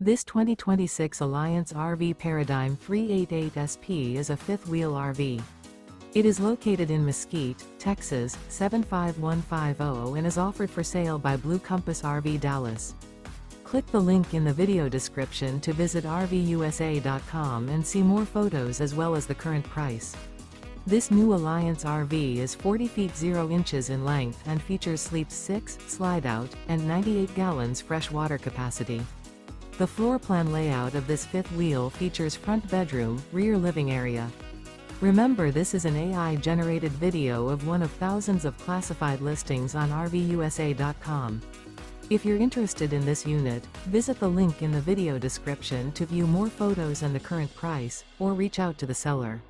This 2026 Alliance RV Paradigm 388SP is a fifth-wheel RV. It is located in Mesquite, Texas, 75150 and is offered for sale by Blue Compass RV Dallas. Click the link in the video description to visit RVUSA.com and see more photos as well as the current price. This new Alliance RV is 40 feet 0 inches in length and features sleep 6, slide-out, and 98 gallons fresh water capacity. The floor plan layout of this fifth wheel features front bedroom, rear living area. Remember, this is an AI-generated video of one of thousands of classified listings on RVUSA.com. If you're interested in this unit, visit the link in the video description to view more photos and the current price, or reach out to the seller.